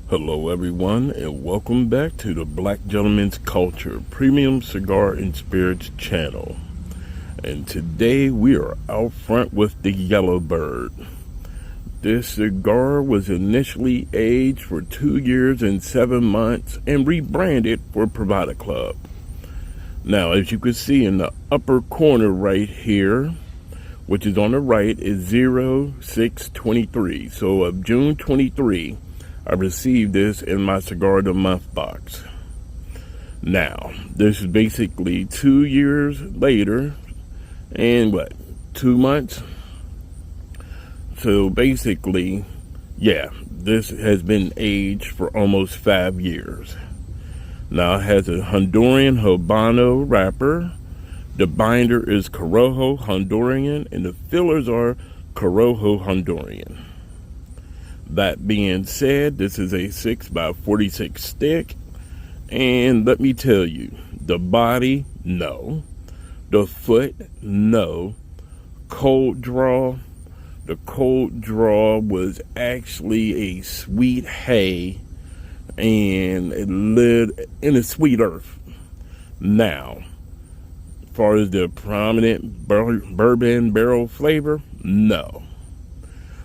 Hello everyone, and welcome back to the Black Gentleman's Culture Premium Cigar and Spirits channel. And today we are out front with the Yellowbird. This cigar was initially aged for 2 years and 7 months and rebranded for Privada Club. Now, as you can see in the upper corner right here, which is on the right, is 0623. So of June 23, I received this in my Cigar of the Month box. Now, this is basically 2 years later and 2 months? So basically, yeah, this has been aged for almost 5 years. Now it has a Honduran Habano wrapper. The binder is Corojo Honduran and the fillers are Corojo Honduran. That being said, this is a 6x46 stick, and let me tell you, the body, no. The foot, no. Cold draw, the cold draw was actually a sweet hay, and it lived in a sweet earth. Now, as far as the prominent bourbon barrel flavor, no.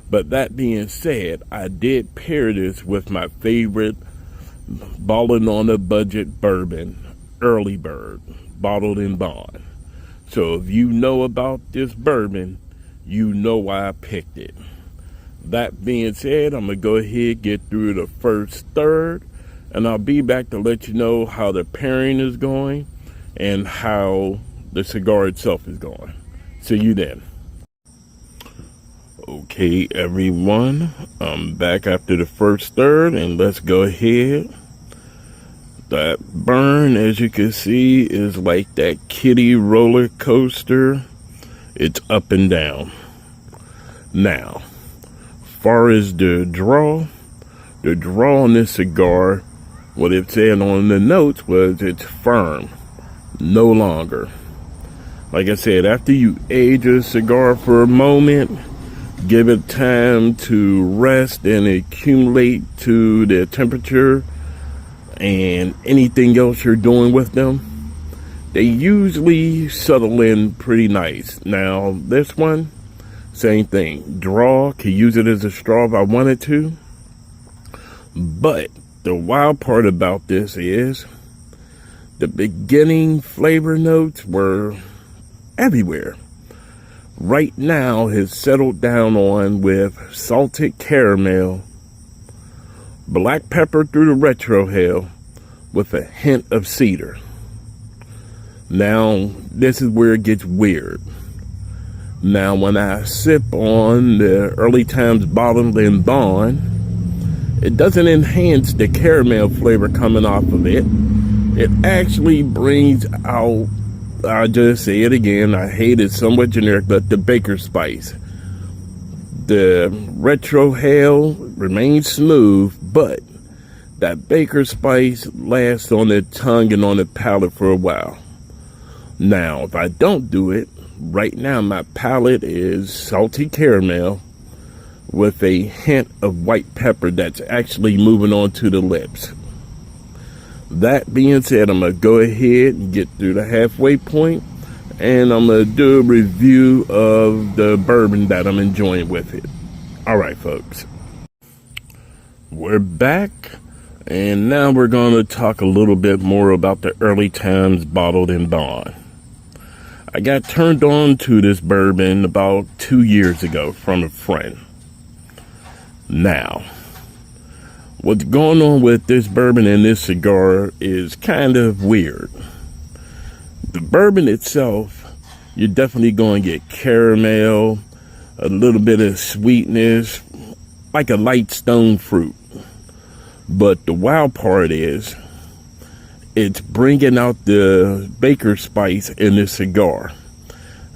But that being said, I did pair this with my favorite ballin' on a budget bourbon, Early Bird, bottled in bond. So if you know about this bourbon, you know why I picked it. That being said, I'm going to go ahead, get through the first third, and I'll be back to let you know how the pairing is going and how the cigar itself is going. See you then. Okay, everyone, I'm back after the first third, and let's go ahead. That burn, as you can see, is like that kiddie roller coaster. It's up and down. Now, as far as the draw on this cigar, what it said on the notes was it's firm, no longer. Like I said, after you age a cigar for a moment, give it time to rest and accumulate to the temperature and anything else you're doing with them, they usually settle in pretty nice. Now, this one, same thing. Draw, can use it as a straw if I wanted to. But the wild part about this is the beginning flavor notes were everywhere. Right now has settled down on with salted caramel, black pepper through the retrohale with a hint of cedar. Now, this is where it gets weird. Now, when I sip on the Early Times bottled in bond, it doesn't enhance the caramel flavor coming off of it. It actually brings out, I'll just say it again, I hate it, somewhat generic, but the baker spice. The retrohale remains smooth, but that baker spice lasts on the tongue and on the palate for a while. Now, if I don't do it, right now my palate is salty caramel with a hint of white pepper that's actually moving on to the lips. That being said, I'm going to go ahead and get through the halfway point, and I'm going to do a review of the bourbon that I'm enjoying with it. All right, folks. We're back, and now we're going to talk a little bit more about the Early Times bottled in bond. I got turned on to this bourbon about 2 years ago from a friend. Now, what's going on with this bourbon and this cigar is kind of weird. The bourbon itself, you're definitely going to get caramel, a little bit of sweetness, like a light stone fruit. But the wild part is, it's bringing out the baker spice in the cigar.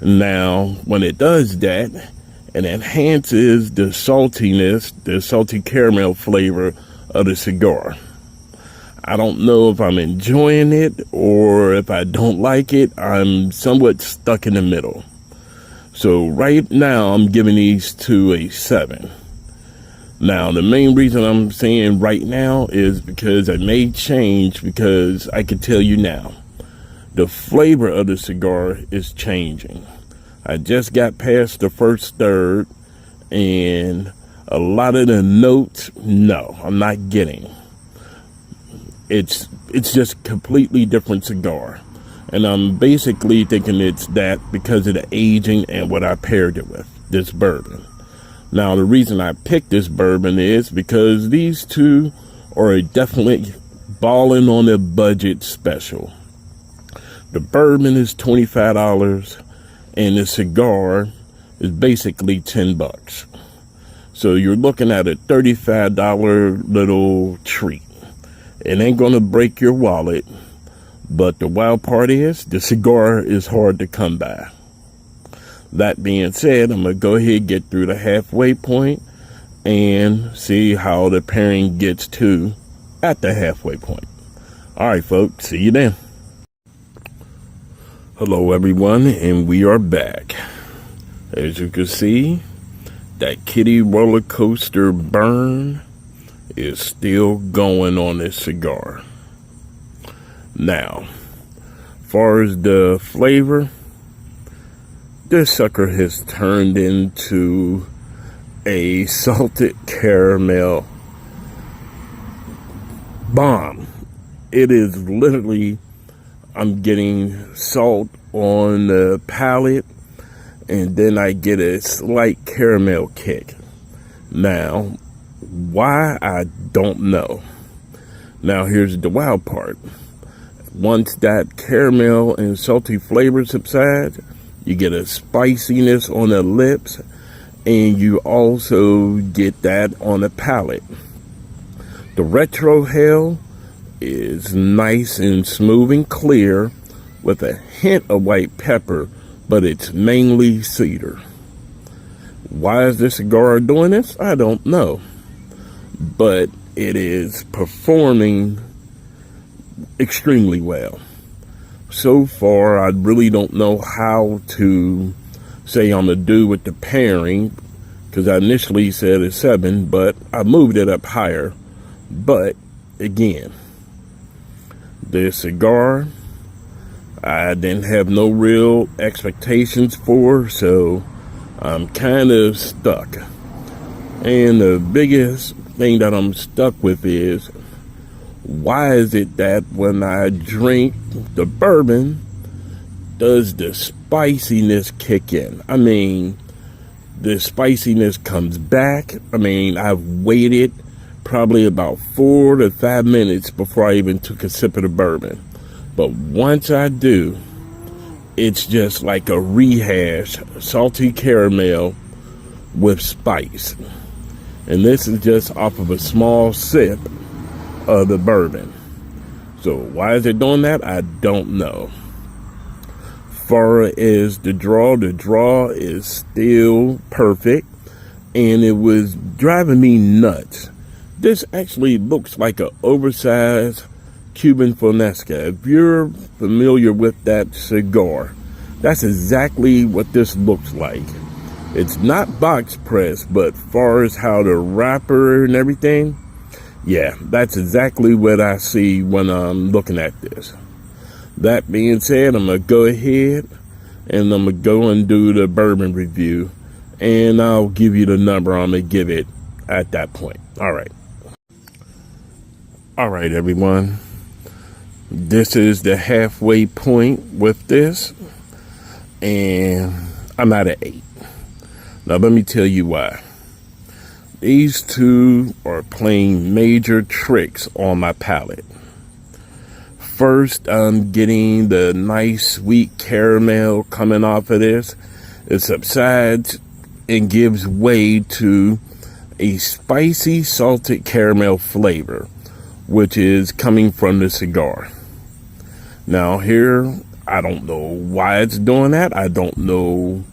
Now, when it does that, it enhances the saltiness, the salty caramel flavor of the cigar. I don't know if I'm enjoying it or if I don't like it. I'm somewhat stuck in the middle. So right now I'm giving these two a 7. Now, the main reason I'm saying right now is because it may change, because I can tell you now, the flavor of the cigar is changing. I just got past the first third, and a lot of the notes, no, I'm not getting. It's just completely different cigar. And I'm basically thinking it's that because of the aging and what I paired it with, this bourbon. Now, the reason I picked this bourbon is because these two are definitely balling on a budget special. The bourbon is $25 and the cigar is basically $10. So you're looking at a $35 little treat. It ain't gonna break your wallet, but the wild part is the cigar is hard to come by. That being said, I'm gonna go ahead and get through the halfway point and see how the pairing gets to at the halfway point. All right, folks, see you then. Hello, everyone, and we are back. As you can see, that kitty roller coaster burn is still going on this cigar. Now, as far as the flavor, this sucker has turned into a salted caramel bomb. It is literally, I'm getting salt on the palate, and then I get a slight caramel kick. Now, why, I don't know. Now, here's the wild part. Once that caramel and salty flavor subsides, you get a spiciness on the lips, and you also get that on the palate. The retrohale is nice and smooth and clear with a hint of white pepper, but it's mainly cedar. Why is this cigar doing this? I don't know. But it is performing extremely well. So far, I really don't know how to say I'm going to do with the pairing, because I initially said a 7, but I moved it up higher. But, again, the cigar, I didn't have no real expectations for, so I'm kind of stuck. And the biggest thing that I'm stuck with is, why is it that when I drink the bourbon, does the spiciness kick in? I mean, the spiciness comes back. I mean, I've waited probably about 4 to 5 minutes before I even took a sip of the bourbon. But once I do, it's just like a rehash, salty caramel with spice. And this is just off of a small sip of the bourbon. So why is it doing that? I don't know. Far as the draw is still perfect, and it was driving me nuts. This actually looks like an oversized Cuban Finesca. If you're familiar with that cigar, that's exactly what this looks like. It's not box pressed, but far as how the wrapper and everything, yeah, that's exactly what I see when I'm looking at this. That being said, I'm going to go ahead and I'm going to go and do the bourbon review, and I'll give you the number I'm going to give it at that point. All right. All right, everyone. This is the halfway point with this, and I'm at an 8. Now, let me tell you why. These two are playing major tricks on my palate. First, I'm getting the nice sweet caramel coming off of this. It subsides and gives way to a spicy salted caramel flavor, which is coming from the cigar. Now here, I don't know why it's doing that. I don't know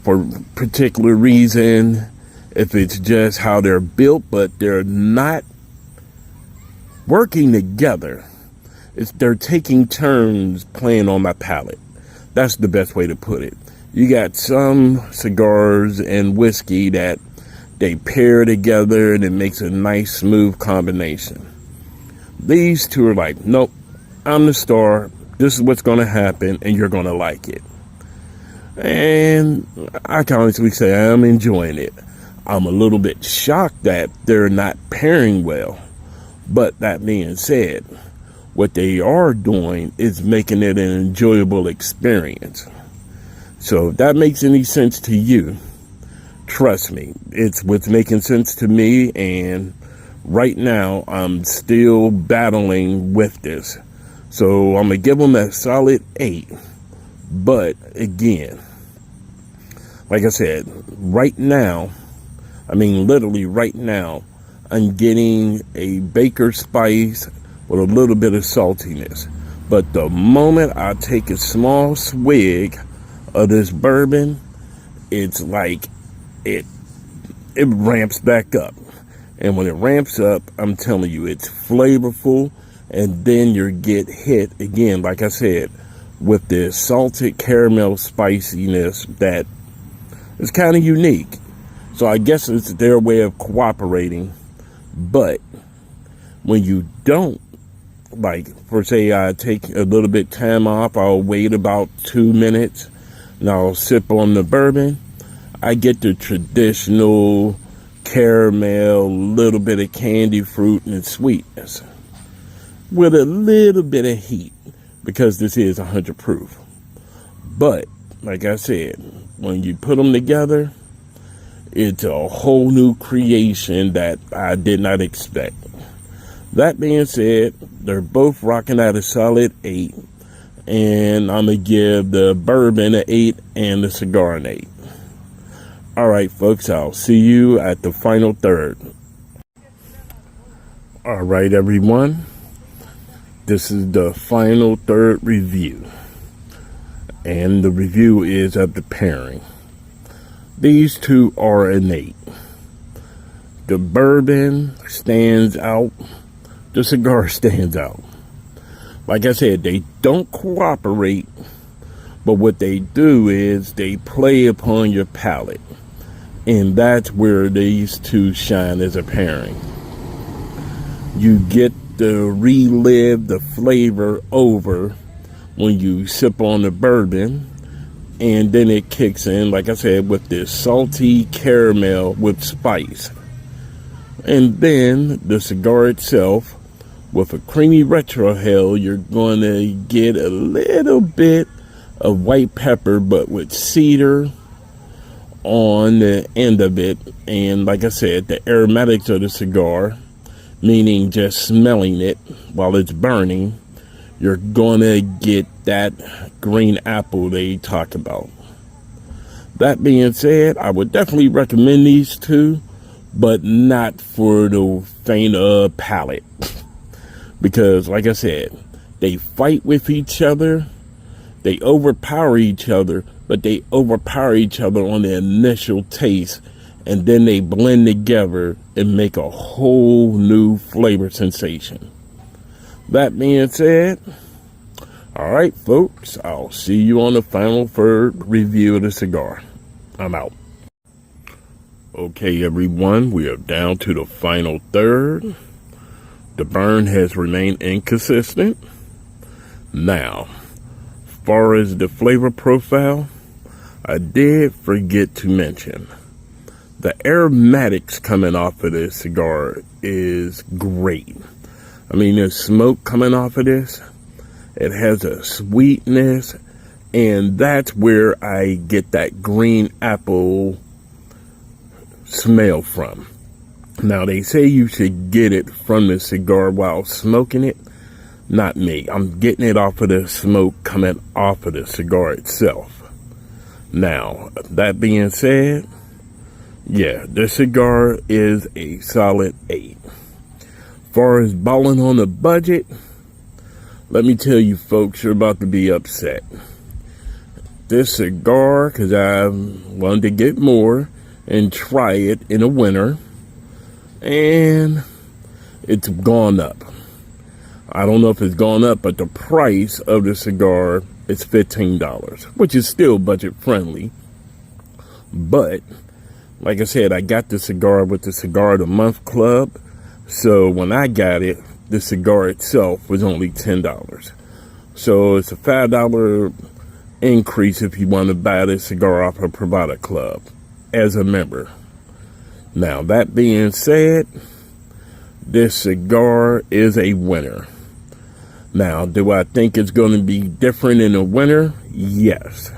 for particular reason, if it's just how they're built, but they're not working together. They're taking turns playing on my palate. That's the best way to put it. You got some cigars and whiskey that They pair together and it makes a nice, smooth combination. These two are like, nope, I'm the star. This is what's going to happen, and you're going to like it. And I can honestly say I'm enjoying it. I'm a little bit shocked that they're not pairing well. But that being said, what they are doing is making it an enjoyable experience. So if that makes any sense to you, trust me, it's what's making sense to me. And right now, I'm still battling with this. So I'm going to give them a solid 8. But again, like I said, right now, I mean literally right now, I'm getting a baker spice with a little bit of saltiness. But the moment I take a small swig of this bourbon, it's like it ramps back up. And when it ramps up, I'm telling you, it's flavorful. And then you get hit again, like I said, with this salted caramel spiciness that is kind of unique. So I guess it's their way of cooperating. But when you don't, like, for say I take a little bit time off, I'll wait about 2 minutes and I'll sip on the bourbon. I get the traditional caramel, little bit of candy fruit and sweetness with a little bit of heat, because this is 100 proof. But like I said, when you put them together, it's a whole new creation that I did not expect. That being said, they're both rocking at a solid 8. And I'm going to give the bourbon an 8 and the cigar an 8. All right, folks, I'll see you at the final third. All right, everyone. This is the final third review. And the review is of the pairing. These two are an 8. The bourbon stands out. The cigar stands out. Like I said, they don't cooperate, but what they do is they play upon your palate. And that's where these two shine as a pairing. You get to relive the flavor over when you sip on the bourbon, and then it kicks in, like I said, with this salty caramel with spice. And then the cigar itself, with a creamy retrohale, you're going to get a little bit of white pepper, but with cedar on the end of it. And like I said, the aromatics of the cigar, meaning just smelling it while it's burning, you're going to get that green apple they talk about. That being said, I would definitely recommend these two, but not for the faint of palate. Because, like I said, they fight with each other, they overpower each other, but they overpower each other on the initial taste, and then they blend together and make a whole new flavor sensation. That being said, all right, folks, I'll see you on the final third review of the cigar. I'm out. Okay, everyone, we are down to the final third. The burn has remained inconsistent. Now, as far as the flavor profile, I did forget to mention the aromatics coming off of this cigar is great. I mean, there's smoke coming off of this. It has a sweetness, and that's where I get that green apple smell from. Now, they say you should get it from the cigar while smoking it. Not me. I'm getting it off of the smoke coming off of the cigar itself. Now, that being said, yeah, the cigar is a solid 8. As far as balling on the budget, let me tell you folks, you're about to be upset. This cigar, because I wanted to get more and try it in the winter, and it's gone up. I don't know if it's gone up, but the price of the cigar is $15, which is still budget friendly. But Like I said, I got the cigar with the Cigar of the Month Club. So when I got it, the cigar itself was only $10. So it's a $5 increase if you want to buy this cigar off of Privada Club as a member. Now, that being said, this cigar is a winner. Now, do I think it's going to be different in the winter? Yes.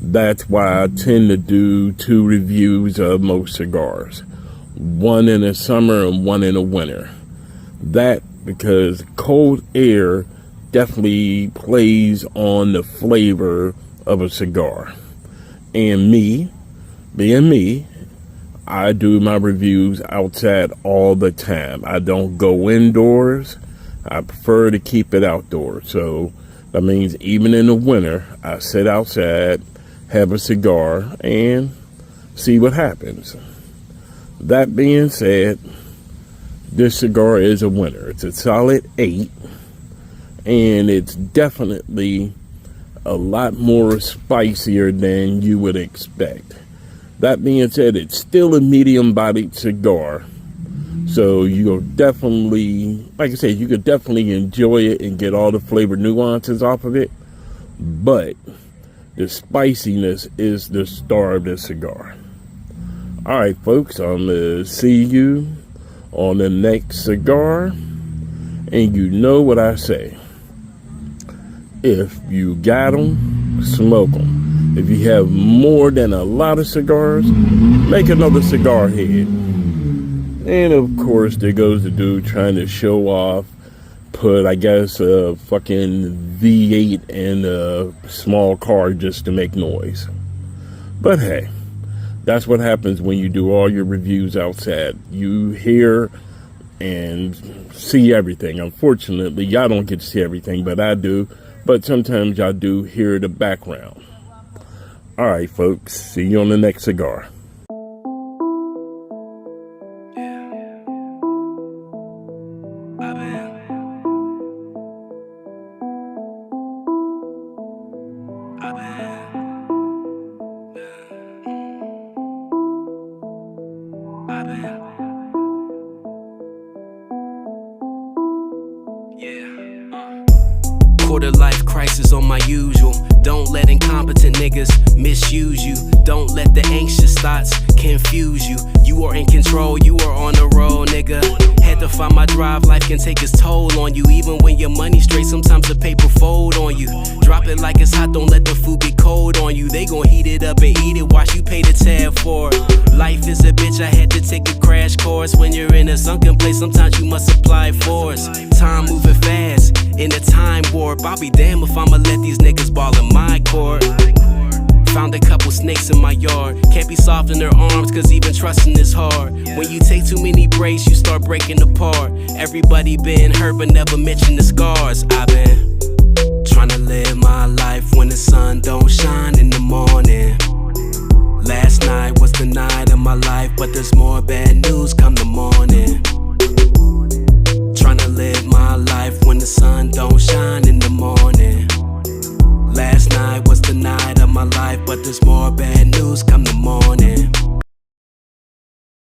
That's why I tend to do 2 reviews of most cigars. One in the summer and one in the winter. That because cold air definitely plays on the flavor of a cigar. And me, being me, I do my reviews outside all the time. I don't go indoors. I prefer to keep it outdoors. So that means even in the winter, I sit outside, have a cigar, and see what happens. That being said, this cigar is a winner. It's a solid 8, and it's definitely a lot more spicier than you would expect. That being said, it's still a medium-bodied cigar. So you'll definitely, like I said, you could definitely enjoy it and get all the flavor nuances off of it. But the spiciness is the star of this cigar. All right, folks, I'm going to see you on the next cigar. And you know what I say. If you got them, smoke them. If you have more than a lot of cigars, make another cigar head. And of course, there goes the dude trying to show off, put, I guess, a fucking V8 in a small car just to make noise. But hey, that's what happens when you do all your reviews outside. You hear and see everything. Unfortunately, y'all don't get to see everything, but I do. But sometimes y'all do hear the background. All right, folks. See you on the next cigar. Quarter life crisis on my usual. Don't let incompetent niggas misuse you. Don't let the anxious thoughts confuse you. You are in control, you are on the road, nigga. Had to find my drive, life can take its toll on you. Even when your money's straight, sometimes the paper fold on you. Drop it like it's hot, don't let the food get cold on you. They gon' heat it up and eat it, watch you pay the tab for it. Life is a bitch, I had to take a crash course. When you're in a sunken place, sometimes you must apply force. Time moving fast, in a time warp. I'll be damned if I'ma let these niggas ball in my court. Found a couple snakes in my yard. Can't be soft in their arms, cause even trusting is hard. When you take too many breaks, you start breaking apart. Everybody been hurt, but never mention the scars. I've been trying to live my life when the sun don't shine.